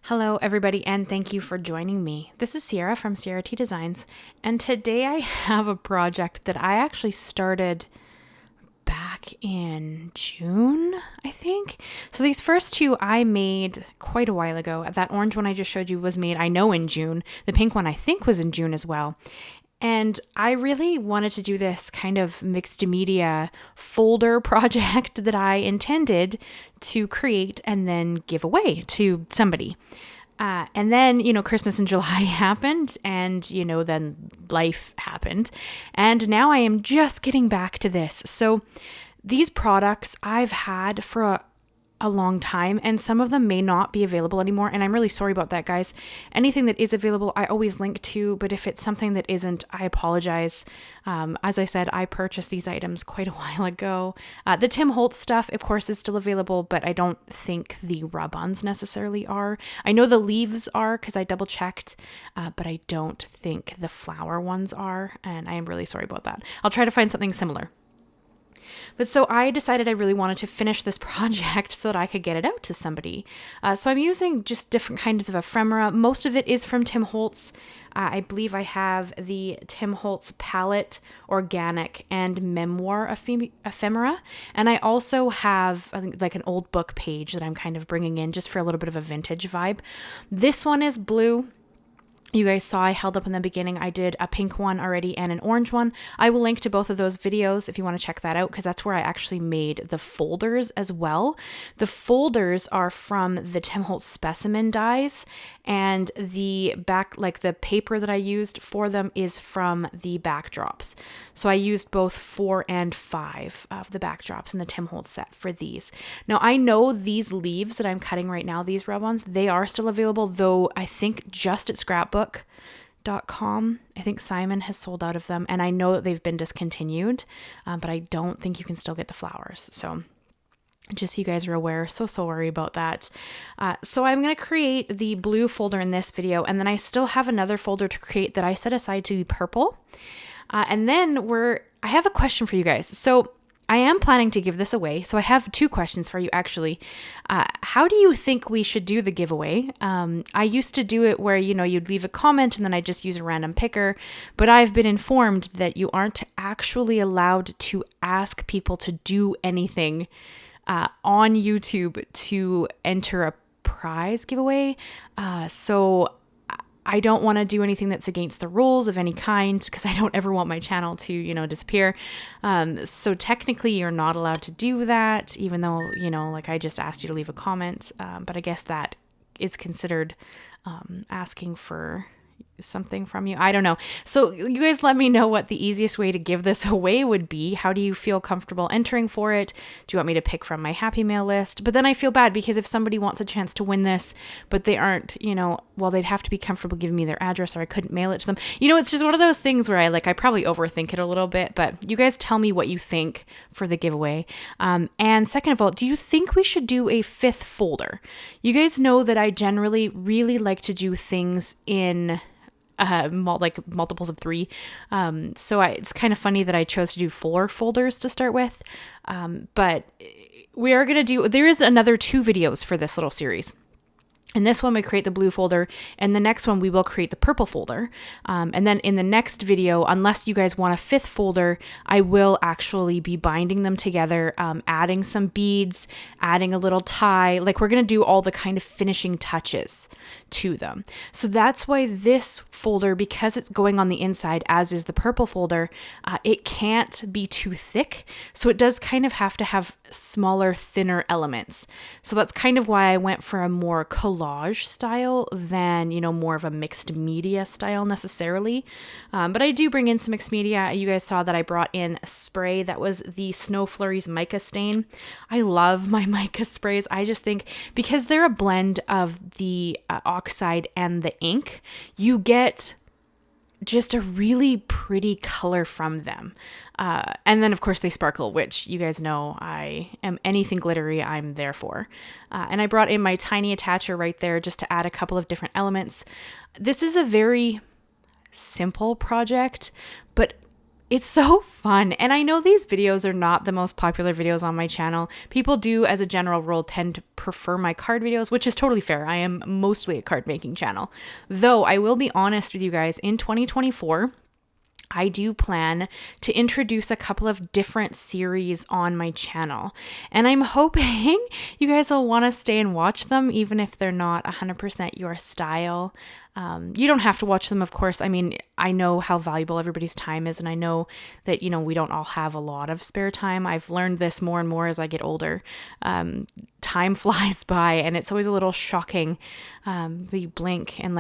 Hello, everybody, and thank you for joining me. This is Ciara from Ciara T Designs, and today I have a project that I actually started back in June, I think. So these first two I made quite a while ago. That orange one I just showed you was made, I know, in June. The pink one I think was in June as well. And I really wanted to do this kind of mixed media folder project that I intended to create and then give away to somebody. And then, Christmas in July happened and, then life happened. And now I am just getting back to this. So these products I've had for a long time, and some of them may not be available anymore. And I'm really sorry about that, guys. Anything that is available, I always link to, but if it's something that isn't, I apologize. As I said, I purchased these items quite a while ago. The Tim Holtz stuff, of course, is still available, but I don't think the Rub-ons necessarily are. I know the leaves are because I double checked, but I don't think the flower ones are, and I am really sorry about that. I'll try to find something similar. But so I decided I really wanted to finish this project so that I could get it out to somebody. So I'm using just different kinds of ephemera. Most of it is from Tim Holtz. I believe I have the Tim Holtz Palette, Organic, and Memoir ephemera. And I also have, I think, like an old book page that I'm kind of bringing in just for a little bit of a vintage vibe. This one is blue. You guys saw I held up in the beginning. I did a pink one already and an orange one. I will link to both of those videos if you want to check that out, because that's where I actually made the folders as well. The folders are from the Tim Holtz Specimen dies, and the back, like the paper that I used for them, is from the backdrops. So I used both 4 and 5 of the backdrops in the Tim Holtz set for these. Now I know these leaves that I'm cutting right now, these rub-ons, they are still available, though I think just at scrapbook.com. I think Simon has sold out of them, and I know that they've been discontinued, but I don't think you can still get the flowers. So just so you guys are aware, so sorry about that. So I'm going to create the blue folder in this video, and then I still have another folder to create that I set aside to be purple. And then I have a question for you guys. So I am planning to give this away. So I have 2 questions for you, actually. How do you think we should do the giveaway? I used to do it where, you'd leave a comment and then I just use a random picker. But I've been informed that you aren't actually allowed to ask people to do anything on YouTube to enter a prize giveaway. So I don't want to do anything that's against the rules of any kind, because I don't ever want my channel to, disappear. So technically you're not allowed to do that, even though, like I just asked you to leave a comment. But I guess that is considered asking for something from you. I don't know. So you guys let me know what the easiest way to give this away would be. How do you feel comfortable entering for it? Do you want me to pick from my Happy Mail list? But then I feel bad, because if somebody wants a chance to win this, but they aren't, they'd have to be comfortable giving me their address, or I couldn't mail it to them. It's just one of those things where I probably overthink it a little bit, but you guys tell me what you think for the giveaway. And second of all, do you think we should do a 5th folder? You guys know that I generally really like to do things in multiples of 3. So it's kind of funny that I chose to do 4 folders to start with. But we are going to there is another 2 videos for this little series. In this one, we create the blue folder, and the next one, we will create the purple folder. And then in the next video, unless you guys want a 5th folder, I will actually be binding them together, adding some beads, adding a little tie. Like, we're going to do all the kind of finishing touches to them. So that's why this folder, because it's going on the inside, as is the purple folder, it can't be too thick. So it does kind of have to have smaller, thinner elements. So that's kind of why I went for a more collage style than, more of a mixed media style necessarily. But I do bring in some mixed media. You guys saw that I brought in a spray that was the Snow Flurries Mica stain. I love my Mica sprays. I just think because they're a blend of the oxide and the ink, you get just a really pretty color from them. And then, of course, they sparkle, which you guys know I am anything glittery, I'm there for. And I brought in my tiny attacher right there just to add a couple of different elements. This is a very simple project, but it's so fun. And I know these videos are not the most popular videos on my channel. People do, as a general rule, tend to prefer my card videos, which is totally fair. I am mostly a card making channel. Though I will be honest with you guys, in 2024, I do plan to introduce a couple of different series on my channel. And I'm hoping you guys will want to stay and watch them, even if they're not 100% your style. You don't have to watch them, of course. I mean, I know how valuable everybody's time is, and I know that, we don't all have a lot of spare time. I've learned this more and more as I get older. Time flies by, and it's always a little shocking that you blink and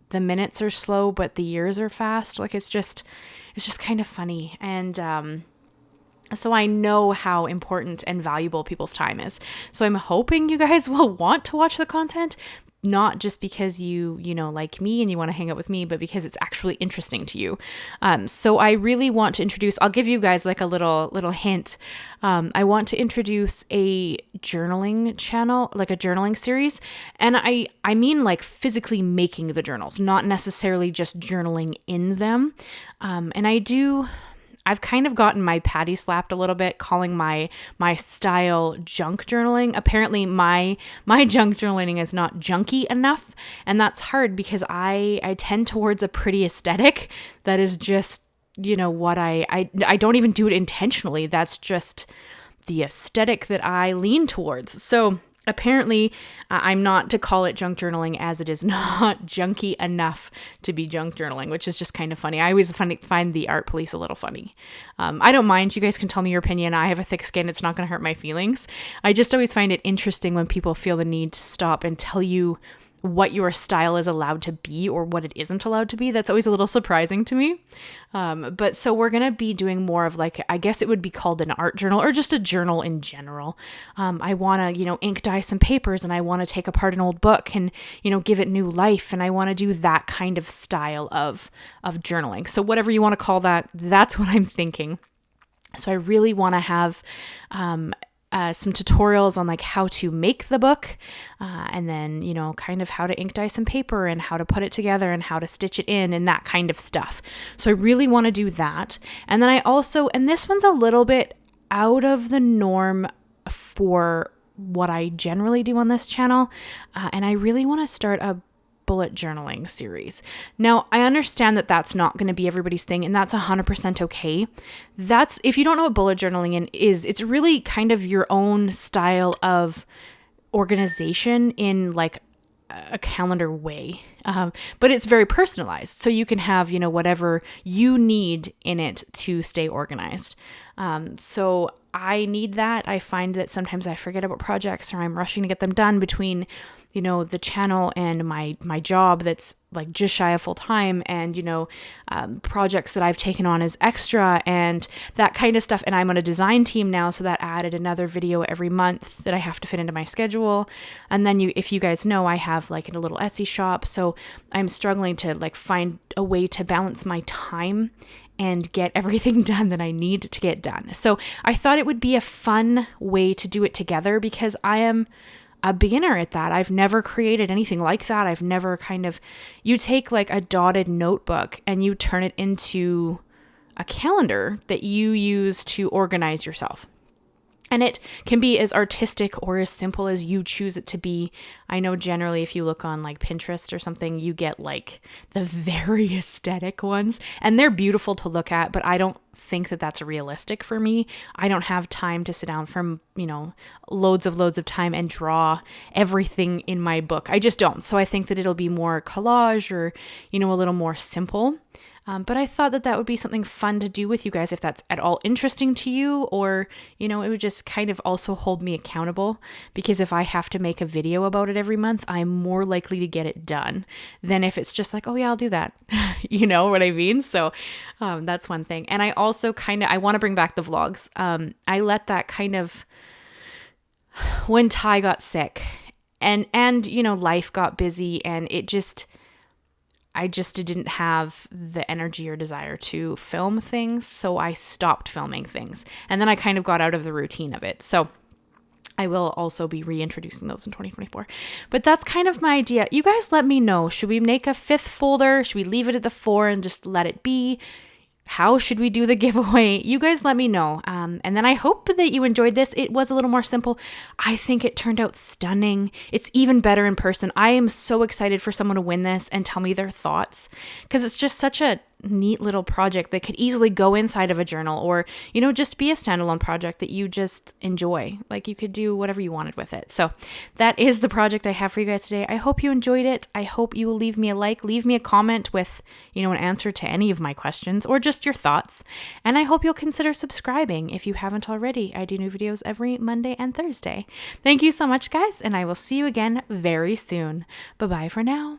the minutes are slow, but the years are fast. It's just kind of funny. And so I know how important and valuable people's time is. So I'm hoping you guys will want to watch the content, not just because you like me and you want to hang out with me, but because it's actually interesting to you. So I really want to introduce, I'll give you guys a little hint. I want to introduce a journaling channel, a journaling series. And I mean physically making the journals, not necessarily just journaling in them. And I've kind of gotten my patty slapped a little bit, calling my style junk journaling. Apparently my junk journaling is not junky enough, and that's hard because I tend towards a pretty aesthetic that is just, what I don't even do it intentionally. That's just the aesthetic that I lean towards. So apparently, I'm not to call it junk journaling, as it is not junky enough to be junk journaling, which is just kind of funny. I always find the art police a little funny. I don't mind. You guys can tell me your opinion. I have a thick skin. It's not going to hurt my feelings. I just always find it interesting when people feel the need to stop and tell you what your style is allowed to be or what it isn't allowed to be. That's always a little surprising to me. But so we're going to be doing more of I guess it would be called an art journal or just a journal in general. I want to, ink dye some papers, and I want to take apart an old book and, give it new life. And I want to do that kind of style of journaling. So whatever you want to call that, that's what I'm thinking. So I really want to have, some tutorials on how to make the book, and then, kind of how to ink dye some paper and how to put it together and how to stitch it in and that kind of stuff. So I really want to do that. And then I also, and this one's a little bit out of the norm for what I generally do on this channel. And I really want to start a bullet journaling series. Now, I understand that that's not going to be everybody's thing, and that's 100% okay. That's, if you don't know what bullet journaling is, it's really kind of your own style of organization in a calendar way. But it's very personalized. So you can have, whatever you need in it to stay organized. So I need that. I find that sometimes I forget about projects, or I'm rushing to get them done between the channel and my job that's just shy of full time, and, projects that I've taken on as extra and that kind of stuff. And I'm on a design team now, so that added another video every month that I have to fit into my schedule. And then if you guys know, I have a little Etsy shop. So I'm struggling to find a way to balance my time and get everything done that I need to get done. So I thought it would be a fun way to do it together, because I am a beginner at that. I've never created anything like that. I've never you take a dotted notebook and you turn it into a calendar that you use to organize yourself. And it can be as artistic or as simple as you choose it to be. I know generally if you look on Pinterest or something, you get the very aesthetic ones, and they're beautiful to look at, but I don't think that that's realistic for me. I don't have time to sit down for, loads of time and draw everything in my book. I just don't. So I think that it'll be more collage or, a little more simple. But I thought that would be something fun to do with you guys if that's at all interesting to you, or, it would just kind of also hold me accountable, because if I have to make a video about it every month, I'm more likely to get it done than if it's just oh yeah, I'll do that. You know what I mean? So that's one thing. And I also I want to bring back the vlogs. I let that when Ty got sick and life got busy, and I just didn't have the energy or desire to film things, so I stopped filming things. And then I kind of got out of the routine of it. So I will also be reintroducing those in 2024. But that's kind of my idea. You guys let me know. Should we make a 5th folder? Should we leave it at the 4 and just let it be? How should we do the giveaway? You guys let me know. And then I hope that you enjoyed this. It was a little more simple. I think it turned out stunning. It's even better in person. I am so excited for someone to win this and tell me their thoughts, because it's just such a neat little project that could easily go inside of a journal, or, just be a standalone project that you just enjoy. Like, you could do whatever you wanted with it. So that is the project I have for you guys today. I hope you enjoyed it. I hope you will leave me a like, leave me a comment with, an answer to any of my questions or just your thoughts. And I hope you'll consider subscribing if you haven't already. I do new videos every Monday and Thursday. Thank you so much, guys, and I will see you again very soon. Bye-bye for now.